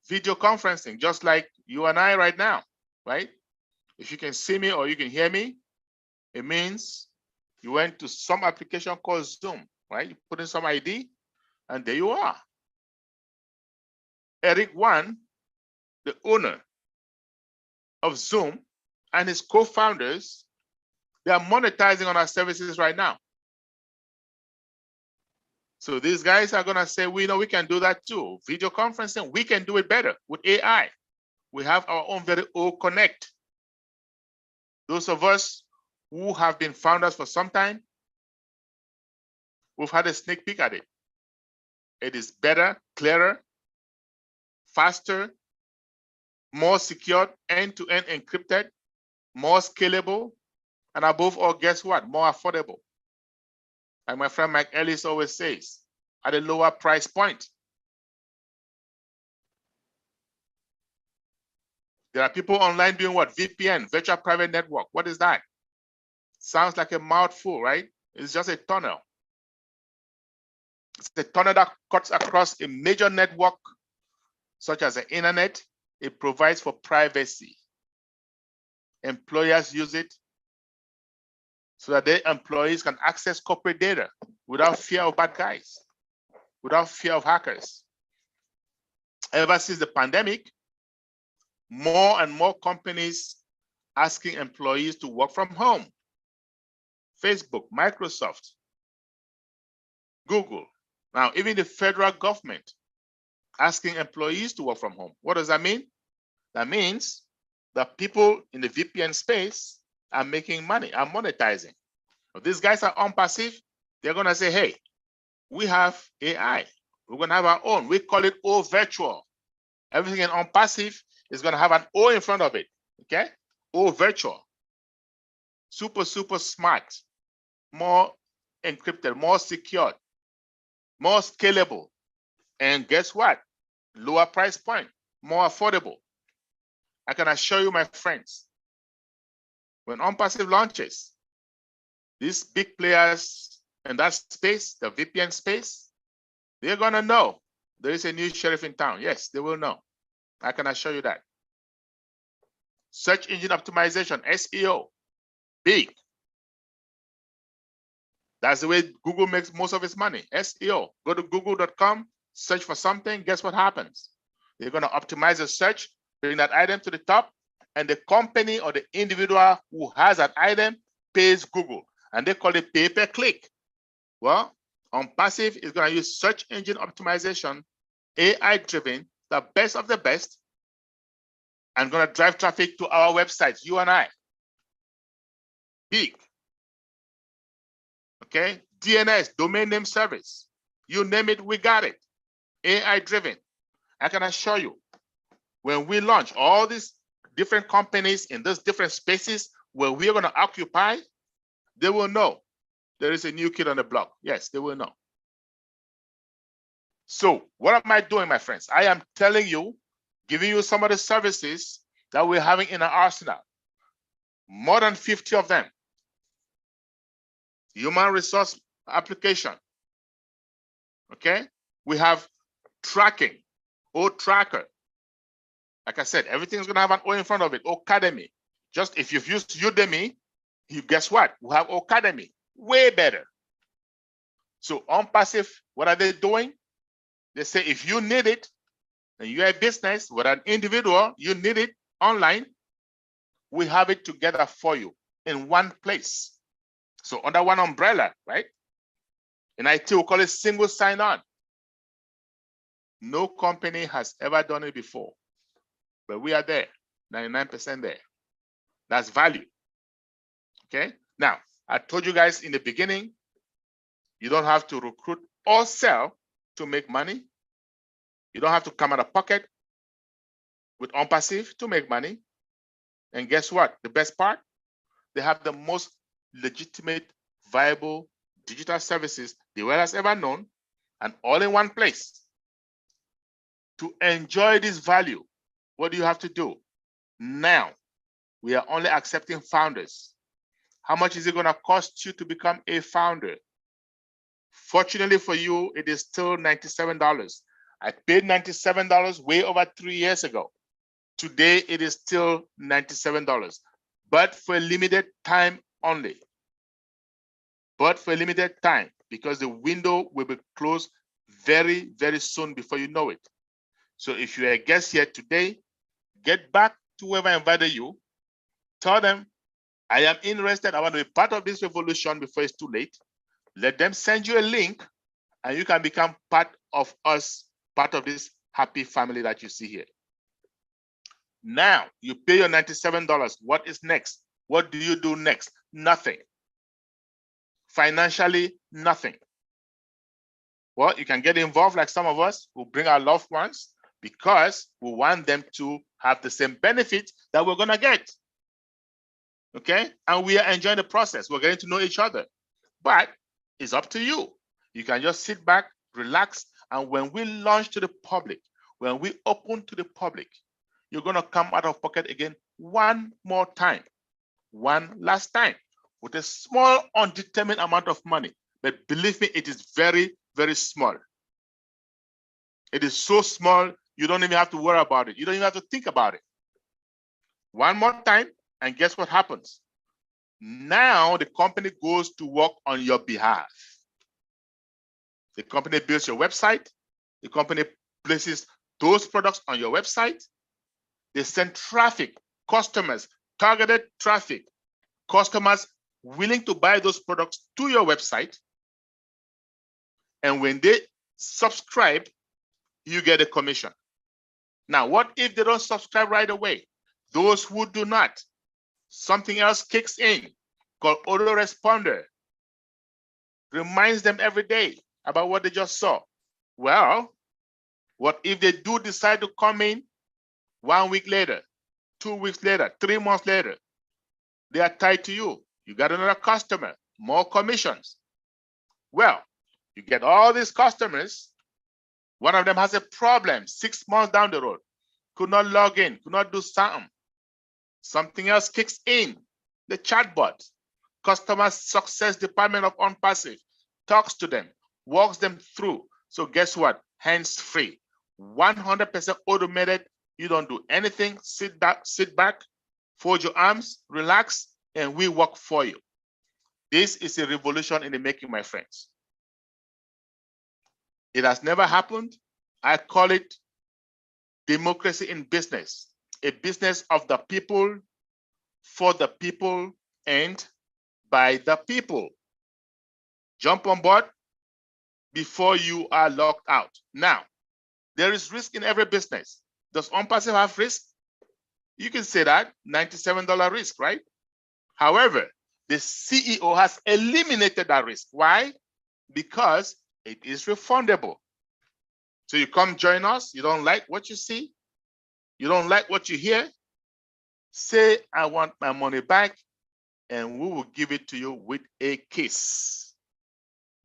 video conferencing, just like you and I right now, right? If you can see me or you can hear me, it means you went to some application called Zoom, right? You put in some ID, and there you are. Eric Wan, the owner of Zoom, and his co-founders, they are monetizing on our services right now. So these guys are going to say, we know we can do that too. Video conferencing, we can do it better with AI. We have our own very own Connect. Those of us who have been founders for some time, we've had a sneak peek at it. It is better, clearer, faster, more secure, end-to-end encrypted, more scalable, and above all, guess what? More affordable. Like my friend Mike Ellis always says, at a lower price point. There are people online doing what? VPN, virtual private network. What is that? Sounds like a mouthful, right? It's just a tunnel. It's a tunnel that cuts across a major network, such as the internet. It provides for privacy. Employers use it so that their employees can access corporate data without fear of bad guys, without fear of hackers. Ever since the pandemic, more and more companies asking employees to work from home. Facebook, Microsoft, Google. Now, even the federal government asking employees to work from home. What does that mean? That means that people in the VPN space are making money, are monetizing. If these guys are OnPassive, they're going to say, hey, we have AI. We're going to have our own. We call it O Virtual. Everything in OnPassive is going to have an O in front of it. Okay? O Virtual. Super, super smart. More encrypted, more secured, more scalable. And guess what? Lower price point, more affordable. I can assure you, my friends, when OnPassive launches, these big players in that space, the VPN space, they're going to know there is a new sheriff in town. Yes, they will know. I can assure you that. Search engine optimization, SEO, big. That's the way Google makes most of its money. SEO. Go to google.com, search for something. Guess what happens? They're going to optimize the search, bring that item to the top, and the company or the individual who has that item pays Google. And they call it pay-per-click. Well, OnPassive is going to use search engine optimization, AI-driven, the best of the best, and going to drive traffic to our websites, you and I. Big. Okay, DNS, domain name service. You name it, we got it. AI driven. I can assure you, when we launch all these different companies in those different spaces where we're going to occupy, they will know there is a new kid on the block. Yes, they will know. So what am I doing, my friends? I am telling you, giving you some of the services that we're having in our arsenal. More than 50 of them. Human resource application. Okay, we have tracking, O Tracker. Like I said, everything's going to have an O in front of it. Academy. Just if you've used Udemy, You guess what? We have Academy, way better. So OnPassive, what are they doing? They say if you need it, and you're a business with an individual, you need it online, we have it together for you in one place. So under one umbrella, right? In IT, we call it single sign-on. No company has ever done it before, but we are there, 99% there. That's value. Okay. Now, I told you guys in the beginning, you don't have to recruit or sell to make money. You don't have to come out of pocket with OnPassive to make money. And guess what? The best part, they have the most legitimate, viable digital services the world has ever known, and all in one place. To enjoy this value, what do you have to do? Now, we are only accepting founders. How much is it going to cost you to become a founder? Fortunately for you, it is still $97. I paid $97 way over 3 years ago. Today, it is still $97, but for a limited time only. But for a limited time, because the window will be closed very, very soon before you know it. So if you're a guest here today, get back to whoever invited you. Tell them, I am interested. I want to be part of this revolution before it's too late. Let them send you a link and you can become part of us, part of this happy family that you see here. Now you pay your $97. What is next? What do you do next? Nothing. Financially, nothing. Well, you can get involved like some of us who bring our loved ones because we want them to have the same benefits that we're going to get. Okay? And we are enjoying the process. We're getting to know each other. But it's up to you. You can just sit back, relax, and when we launch to the public, when we open to the public, you're going to come out of pocket again one more time, one last time, with a small, undetermined amount of money. But believe me, it is very, very small. It is so small, you don't even have to worry about it. You don't even have to think about it. One more time, and guess what happens? Now the company goes to work on your behalf. The company builds your website. The company places those products on your website. They send traffic, customers, targeted traffic, customers willing to buy those products to your website. And when they subscribe, you get a commission. Now, what if they don't subscribe right away? Those who do not, something else kicks in called autoresponder. Reminds them every day about what they just saw. Well, what if they do decide to come in 1 week later, 2 weeks later, 3 months later? They are tied to you. You got another customer, more commissions. Well, you get all these customers. One of them has a problem 6 months down the road, could not log in, could not do something. Something else kicks in, the chatbot. Customer success department of OnPassive talks to them, walks them through. So guess what? Hands-free, 100% automated. You don't do anything. Sit back, fold your arms, relax, and we work for you. This is a revolution in the making, my friends. It has never happened. I call it democracy in business, a business of the people, for the people, and by the people. Jump on board before you are locked out. Now, there is risk in every business. Does OnPassive have risk? You can say that, $97 risk, right? However, the CEO has eliminated that risk. Why? Because it is refundable. So you come join us, you don't like what you see, you don't like what you hear, say, I want my money back, and we will give it to you with a kiss.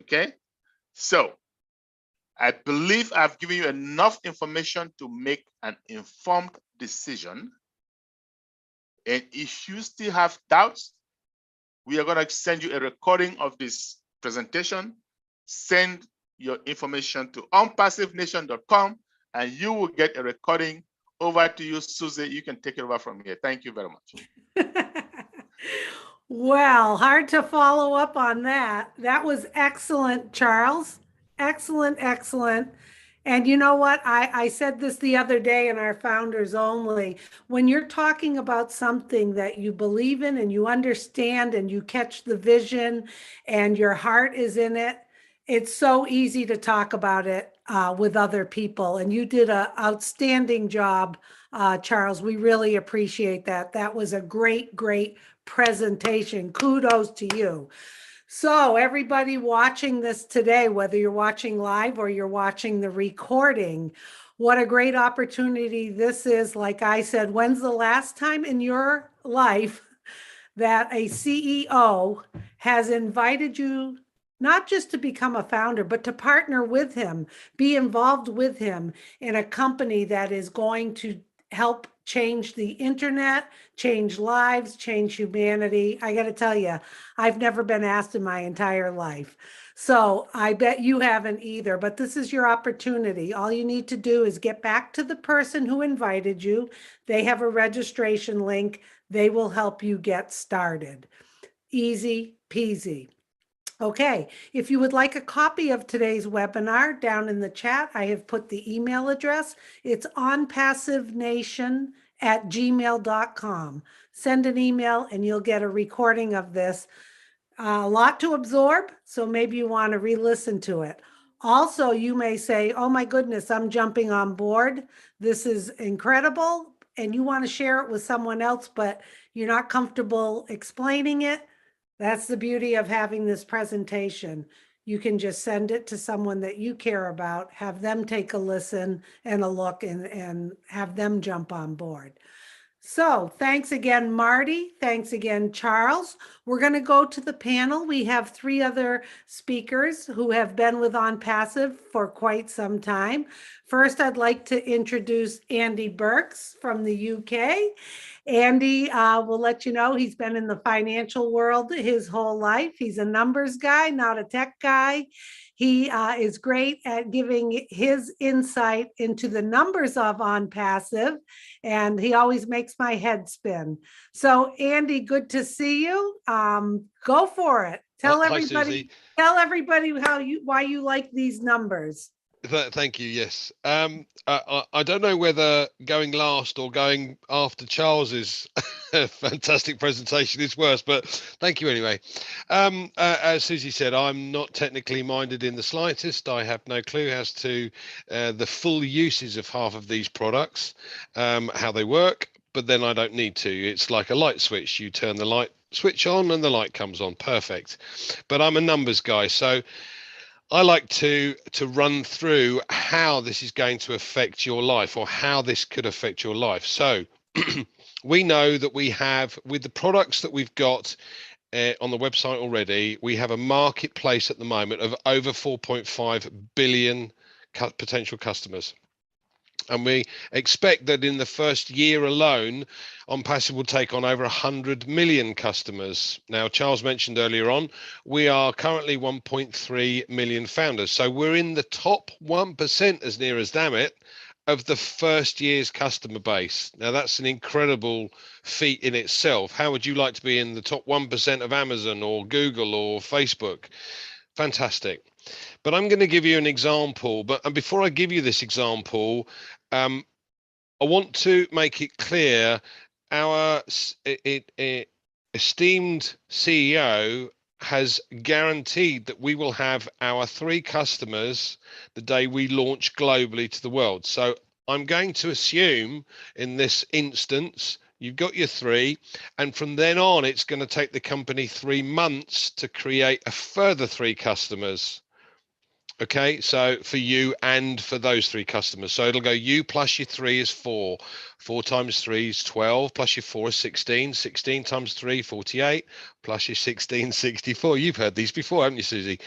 Okay? So I believe I've given you enough information to make an informed decision. And if you still have doubts, we are going to send you a recording of this presentation. Send your information to onpassivenation.com and you will get a recording. Over to you, Susie. You can take it over from here. Thank you very much. Well, hard to follow up on that. That was excellent, Charles. Excellent, excellent. And you know what? I said this the other day in our founders only. When you're talking about something that you believe in and you understand and you catch the vision and your heart is in it, it's so easy to talk about it with other people. And you did an outstanding job, Charles. We really appreciate that. That was a great, great presentation. Kudos to you. So everybody watching this today, whether you're watching live or you're watching the recording, what a great opportunity this is. Like I said, when's the last time in your life that a CEO has invited you not just to become a founder, but to partner with him, be involved with him in a company that is going to help change the internet, change lives, change humanity? I got to tell you, I've never been asked in my entire life. So I bet you haven't either, but this is your opportunity. All you need to do is get back to the person who invited you. They have a registration link. They will help you get started. Easy peasy. Okay, if you would like a copy of today's webinar, down in the chat, I have put the email address. It's onpassivenation@gmail.com. Send an email and you'll get a recording of this. A lot to absorb, so maybe you want to re-listen to it. Also, you may say, oh my goodness, I'm jumping on board. This is incredible. And you want to share it with someone else, but you're not comfortable explaining it. That's the beauty of having this presentation. You can just send it to someone that you care about, have them take a listen and a look, and have them jump on board. So thanks again, Marty. Thanks again, Charles. We're going to go to the panel. We have 3 other speakers who have been with OnPassive for quite some time. First, I'd like to introduce Andy Burks from the UK. Andy will let you know he's been in the financial world his whole life. He's a numbers guy, not a tech guy. He is great at giving his insight into the numbers of OnPassive, and he always makes my head spin. So Andy, good to see you. Go for it. Tell everybody why you like these numbers. Thank you. Yes. I don't know whether going last or going after Charles's fantastic presentation is worse, but thank you anyway. As Susie said, I'm not technically minded in the slightest. I have no clue as to the full uses of half of these products, how they work, but then I don't need to. It's like a light switch. You turn the light switch on and the light comes on. Perfect. But I'm a numbers guy, so I like to run through how this is going to affect your life, or how this could affect your life. So we know that we have, with the products that we've got on the website already, we have a marketplace at the moment of over 4.5 billion potential customers. And we expect that in the first year alone, OnPassive will take on over 100 million customers. Now, Charles mentioned earlier on, we are currently 1.3 million founders. So we're in the top 1%, as near as damn it, of the first year's customer base. Now, that's an incredible feat in itself. How would you like to be in the top 1% of Amazon or Google or Facebook? Fantastic. But I'm going to give you an example. And before I give you this example, I want to make it clear our esteemed CEO has guaranteed that we will have our 3 customers the day we launch globally to the world. So I'm going to assume in this instance, you've got your 3, and from then on, it's going to take the company 3 months to create a further 3 customers. Okay, so for you and for those 3 customers. So it'll go you plus your 3 is 4. 4 times 3 is 12, plus your 4 is 16. 16 times 3, 48, plus your 16, 64. You've heard these before, haven't you, Susie?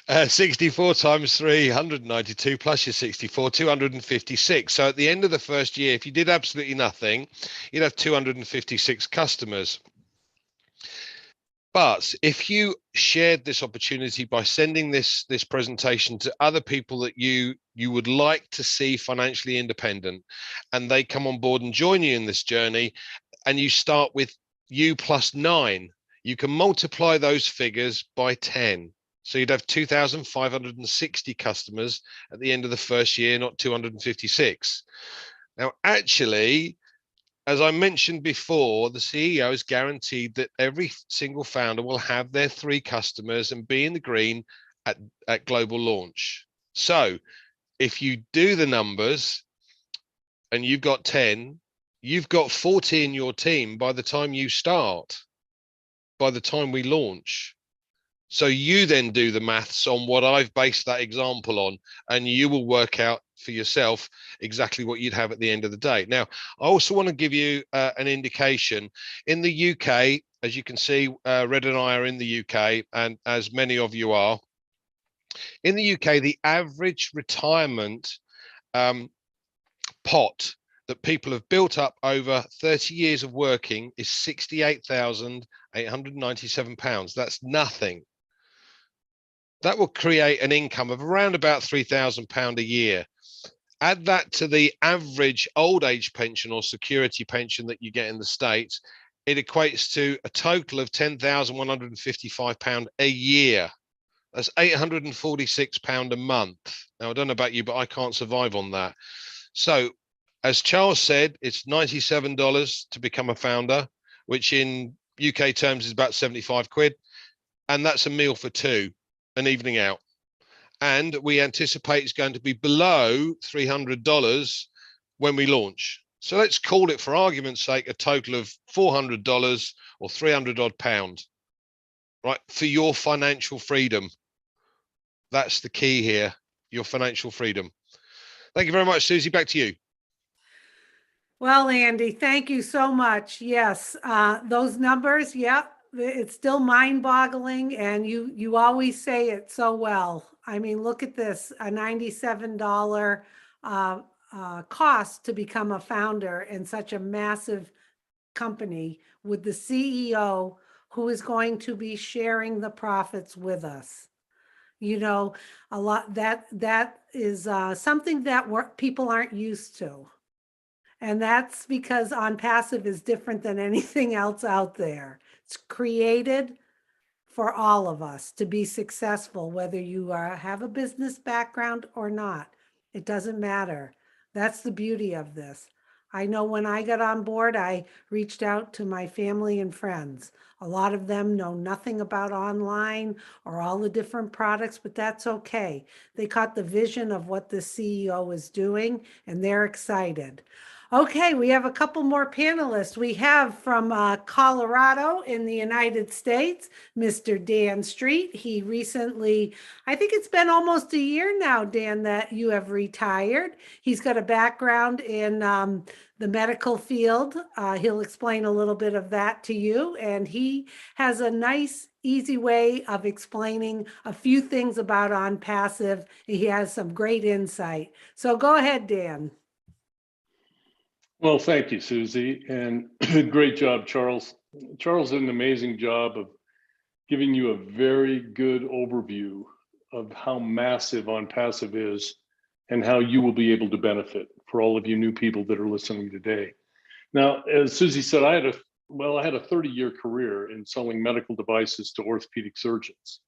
64 times 3, 192, plus your 64, 256. So at the end of the first year, if you did absolutely nothing, you'd have 256 customers. But if you shared this opportunity by sending this presentation to other people that you would like to see financially independent, and they come on board and join you in this journey, and you start with you plus 9, you can multiply those figures by 10. So you'd have 2,560 customers at the end of the first year, not 256. Now, actually, as I mentioned before, the CEO is guaranteed that every single founder will have their 3 customers and be in the green at global launch. So if you do the numbers and you've got 10, you've got 40 in your team by the time you start, by the time we launch. So you then do the maths on what I've based that example on, and you will work out for yourself exactly what you'd have at the end of the day. Now, I also want to give you an indication. In the UK, as you can see, Red and I are in the UK, and as many of you are, in the UK, the average retirement pot that people have built up over 30 years of working is £68,897. That's nothing. That will create an income of around about £3,000 a year. Add that to the average old age pension or security pension that you get in the States, it equates to a total of £10,155 a year. That's £846 a month. Now, I don't know about you, but I can't survive on that. So, as Charles said, it's $97 to become a founder, which in UK terms is about 75 quid. And that's a meal for 2, an evening out. And we anticipate it's going to be below $300 when we launch. So let's call it, for argument's sake, a total of $400 or 300 odd pound, right, for your financial freedom. That's the key here, your financial freedom. Thank you very much, Susie. Back to you. Well, Andy, thank you so much. Yes, those numbers, yep, it's still mind-boggling, and you always say it so well. I mean, look at this, a $97 cost to become a founder in such a massive company with the CEO who is going to be sharing the profits with us. You know, a lot that is something that people aren't used to. And that's because OnPassive is different than anything else out there. It's created for all of us to be successful, whether you have a business background or not. It doesn't matter. That's the beauty of this. I know when I got on board, I reached out to my family and friends. A lot of them know nothing about online or all the different products, but that's okay. They caught the vision of what the CEO is doing, and they're excited. Okay, we have a couple more panelists. We have from Colorado in the United States, Mr. Dan Street. He recently, I think it's been almost a year now, Dan, that you have retired. He's got a background in the medical field. He'll explain a little bit of that to you. And he has a nice, easy way of explaining a few things about OnPassive. He has some great insight. So go ahead, Dan. Well, thank you, Susie, and great job, Charles. Charles did an amazing job of giving you a very good overview of how massive OnPassive is and how you will be able to benefit for all of you new people that are listening today. Now, as Susie said, I had a 30-year career in selling medical devices to orthopedic surgeons.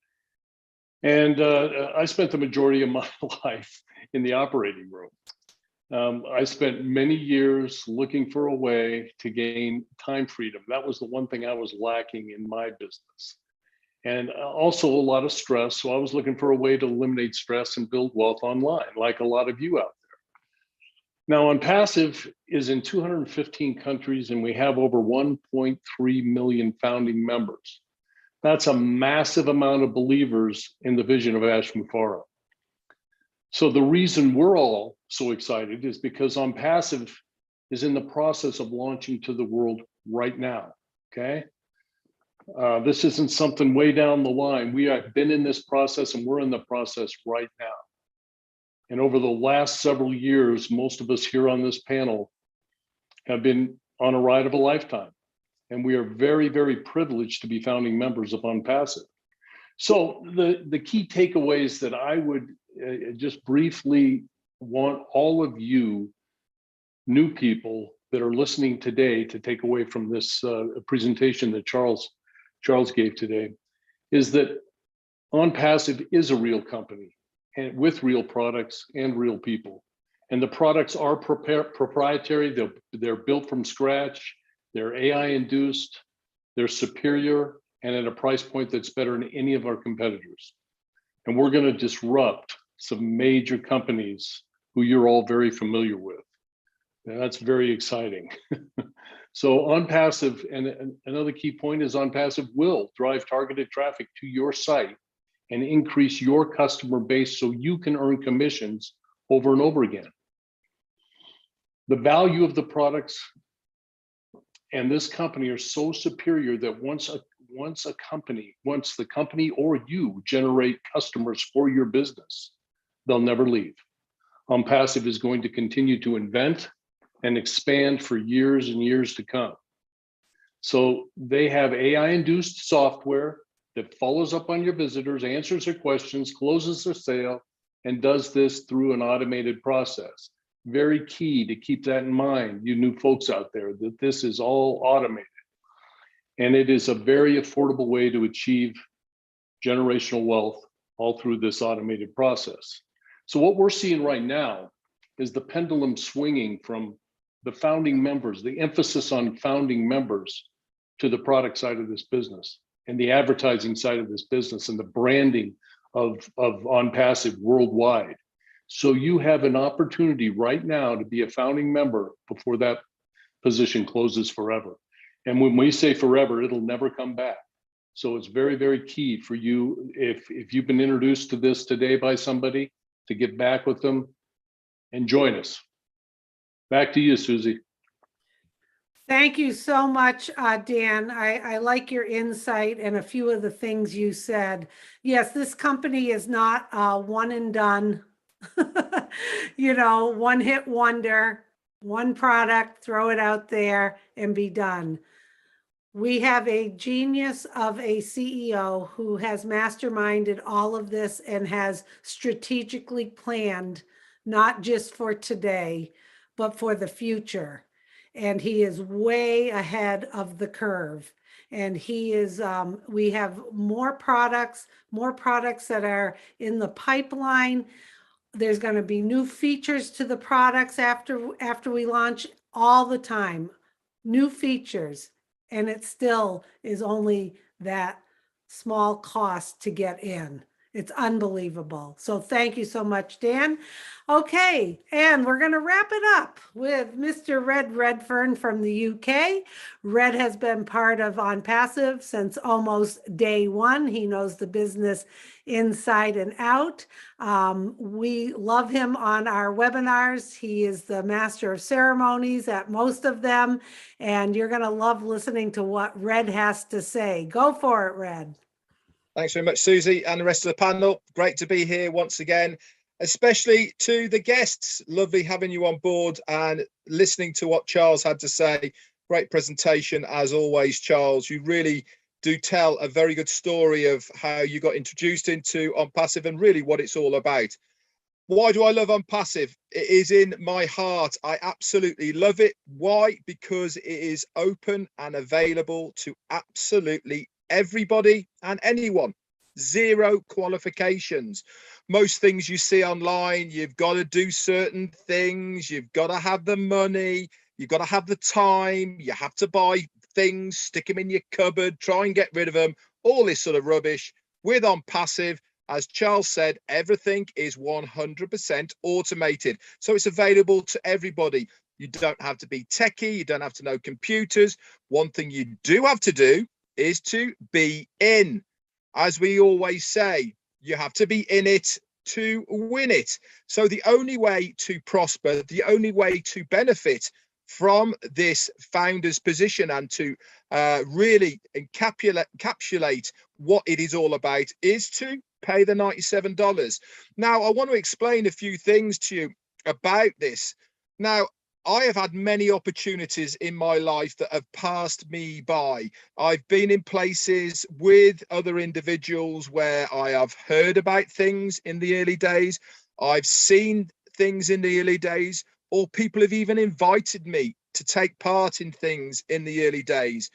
And I spent the majority of my life in the operating room. I spent many years looking for a way to gain time freedom. That was the one thing I was lacking in my business. And also a lot of stress. So I was looking for a way to eliminate stress and build wealth online, like a lot of you out there. Now, OnPassive is in 215 countries, and we have over 1.3 million founding members. That's a massive amount of believers in the vision of Ash Mufareh. So the reason we're all so excited is because OnPassive is in the process of launching to the world right now, okay? This isn't something way down the line. We have been in this process, and we're in the process right now. And over the last several years, most of us here on this panel have been on a ride of a lifetime. And we are very, very privileged to be founding members of OnPassive. So the key takeaways that I would just briefly want all of you new people that are listening today to take away from this presentation that Charles Charles gave today, is that OnPassive is a real company and with real products and real people. And the products are proprietary. They're built from scratch. They're AI induced. They're superior and at a price point that's better than any of our competitors. And we're going to disrupt some major companies who you're all very familiar with. And that's very exciting. So OnPassive, and another key point is OnPassive will drive targeted traffic to your site and increase your customer base so you can earn commissions over and over again. The value of the products and this company are so superior that once the company or you generate customers for your business, they'll never leave. OnPassive is going to continue to invent and expand for years and years to come. So they have AI-induced software that follows up on your visitors, answers their questions, closes their sale, and does this through an automated process. Very key to keep that in mind, you new folks out there, that this is all automated. And it is a very affordable way to achieve generational wealth all through this automated process. So what we're seeing right now is the pendulum swinging from the founding members, the emphasis on founding members, to the product side of this business and the advertising side of this business and the branding of OnPassive worldwide. So you have an opportunity right now to be a founding member before that position closes forever. And when we say forever, it'll never come back. So it's very, very key for you, if you've been introduced to this today by somebody, to get back with them and join us. Back to you, Susie. Thank you so much, Dan. I like your insight and a few of the things you said. Yes, this company is not one and done, one hit wonder, one product, throw it out there and be done. We have a genius of a CEO who has masterminded all of this and has strategically planned, not just for today, but for the future. And he is way ahead of the curve. And he is, we have more products that are in the pipeline. There's going to be new features to the products after we launch all the time, new features. And it still is only that small cost to get in. It's unbelievable. So thank you so much, Dan. Okay, and we're going to wrap it up with Mr. Red Redfern from the UK. Red has been part of OnPassive since almost day one. He knows the business inside and out. We love him on our webinars. He is the master of ceremonies at most of them, and you're going to love listening to what Red has to say. Go for it, Red. Thanks very much, Susie, and the rest of the panel. Great to be here once again, especially to the guests. Lovely having you on board and listening to what Charles had to say. Great presentation, as always, Charles. You really do tell a very good story of how you got introduced into OnPassive and really what it's all about. Why do I love OnPassive? It is in my heart. I absolutely love it. Why? Because it is open and available to absolutely everybody and anyone. Zero qualifications. Most things you see online, you've got to do certain things, you've got to have the money, you've got to have the time, you have to buy things, stick them in your cupboard, try and get rid of them, all this sort of rubbish. With OnPassive, as Charles said, everything is 100% automated, so it's available to everybody. You don't have to be techie, you don't have to know computers. One thing you do have to do is to be in. As we always say, you have to be in it to win it. So the only way to prosper, the only way to benefit from this founder's position and to really encapsulate what it is all about is to pay the $97. Now, I want to explain a few things to you about this. Now, I have had many opportunities in my life that have passed me by. I've been in places with other individuals where I have heard about things in the early days. I've seen things in the early days, or people have even invited me to take part in things in the early days.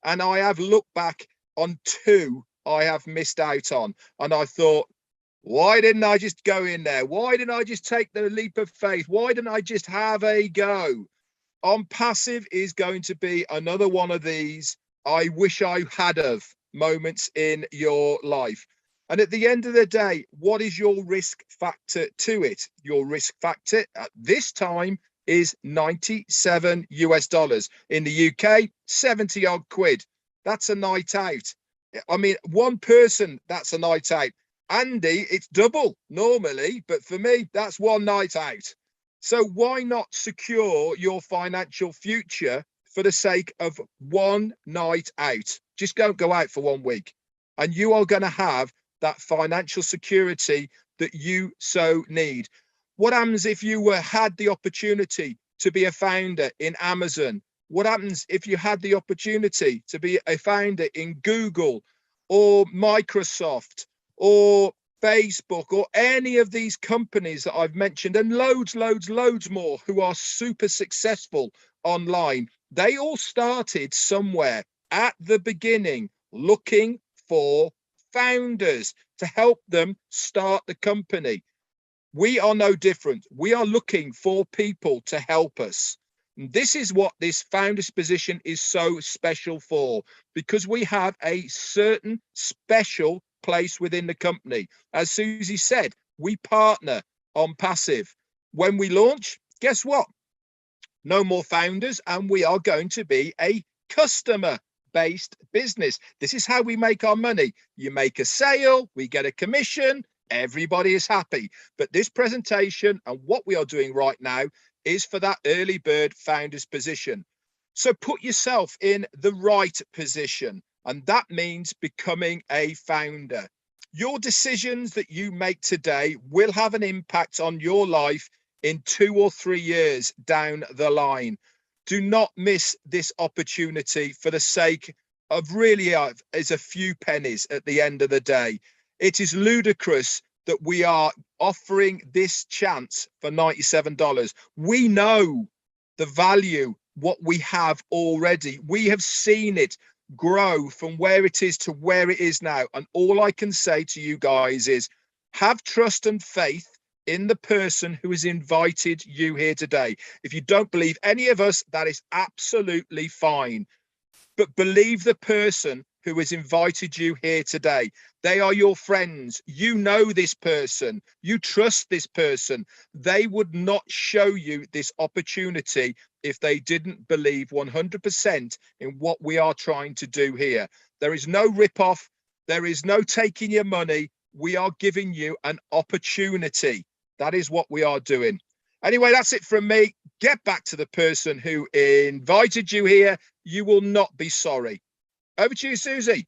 And I have looked back on 2 I have missed out on. And I thought, why didn't I just go in there? Why didn't I just take the leap of faith? Why didn't I just have a go? On Passive is going to be another one of these I wish I had of moments in your life. And at the end of the day, what is your risk factor to it? Your risk factor at this time is 97 US dollars. In the UK, 70 odd quid. That's a night out. I mean, one person, that's a night out. Andy, it's double normally, but for me, that's one night out. So why not secure your financial future for the sake of one night out? Just don't go out for 1 week, and you are going to have that financial security that you so need. What happens if you had the opportunity to be a founder in Amazon? What happens if you had the opportunity to be a founder in Google or Microsoft or Facebook or any of these companies that I've mentioned, and loads more who are super successful online? They all started somewhere at the beginning looking for founders to help them start the company. We are no different. We are looking for people to help us. And this is what this founder's position is so special for, because we have a certain special place within the company. As Susie said, we partner on Passive. When we launch, guess what? No more founders, and we are going to be a customer-based business. This is how we make our money. You make a sale, we get a commission, everybody is happy. But this presentation and what we are doing right now is for that early bird founder's position. So put yourself in the right position, and that means becoming a founder. Your decisions that you make today will have an impact on your life in 2 or 3 years down the line. Do not miss this opportunity for the sake of really is a few pennies at the end of the day. It is ludicrous that we are offering this chance for $97. We know the value, what we have already. We have seen it grow from where it is to where it is now. And all I can say to you guys is have trust and faith in the person who has invited you here today. If you don't believe any of us, that is absolutely fine. But believe the person who has invited you here today. They are your friends. You know this person. You trust this person. They would not show you this opportunity if they didn't believe 100% in what we are trying to do here. There is no rip-off. There is no taking your money. We are giving you an opportunity. That is what we are doing. Anyway, that's it from me. Get back to the person who invited you here. You will not be sorry. Over to you, Susie.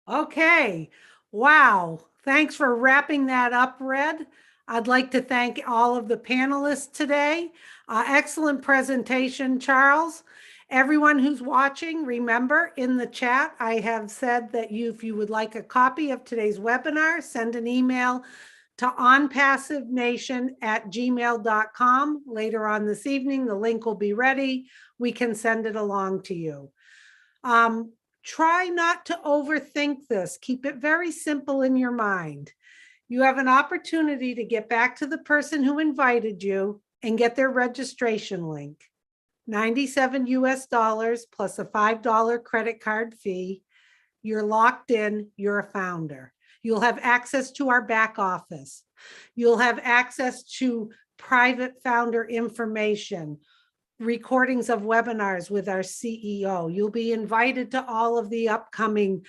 Okay. Wow. Thanks for wrapping that up, Red. I'd like to thank all of the panelists today. Excellent presentation, Charles. Everyone who's watching, remember in the chat, I have said that if you would like a copy of today's webinar, send an email to onpassivenation@gmail.com. Later on this evening, the link will be ready. We can send it along to you. Try not to overthink this. Keep it very simple in your mind. You have an opportunity to get back to the person who invited you and get their registration link. 97 US dollars plus a $5 credit card fee. You're locked in, you're a founder. You'll have access to our back office. You'll have access to private founder information, recordings of webinars with our CEO. You'll be invited to all of the upcoming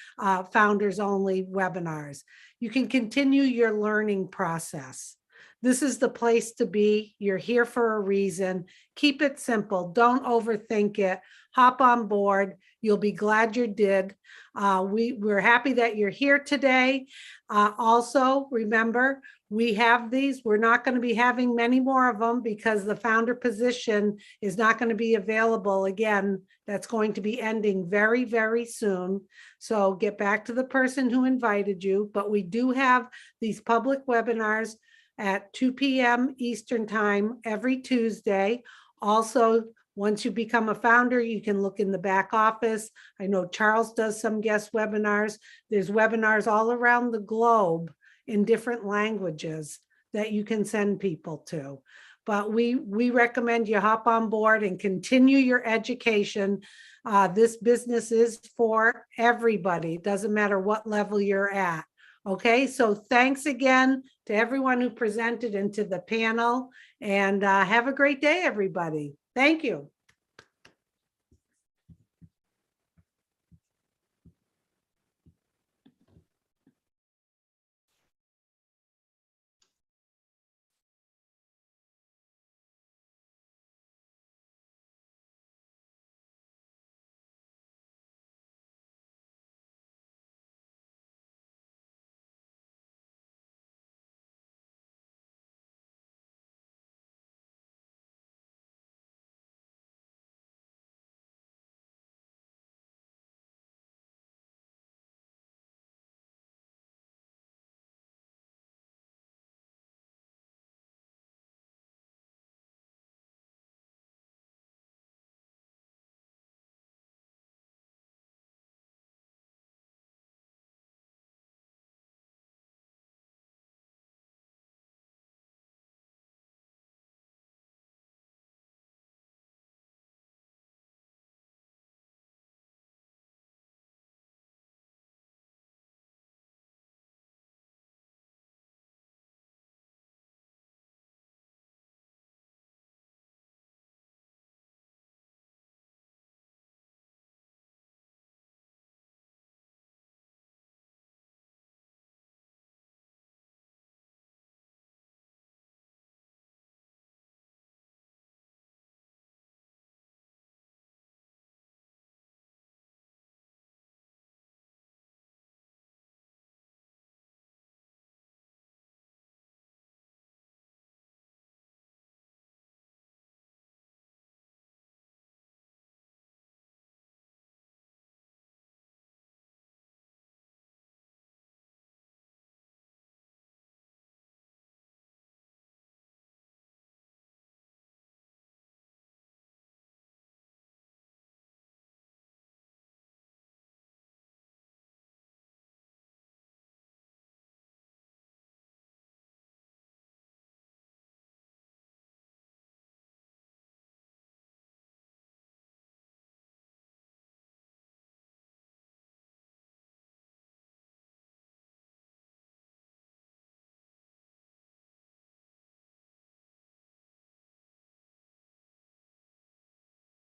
founders only webinars. You can continue your learning process. This is the place to be. You're here for a reason. Keep it simple. Don't overthink it. Hop on board. You'll be glad you did. We're happy that you're here today. Also, remember, we have these. We're not going to be having many more of them because the founder position is not going to be available again. That's going to be ending very, very soon. So get back to the person who invited you. But we do have these public webinars at 2 p.m. Eastern time every Tuesday. Also, Once you become a founder, you can look in the back office. I know Charles does some guest webinars. There's webinars all around the globe in different languages that you can send people to. But we recommend you hop on board and continue your education. This business is for everybody. It doesn't matter what level you're at. Okay, so thanks again to everyone who presented and to the panel, and have a great day, everybody. Thank you.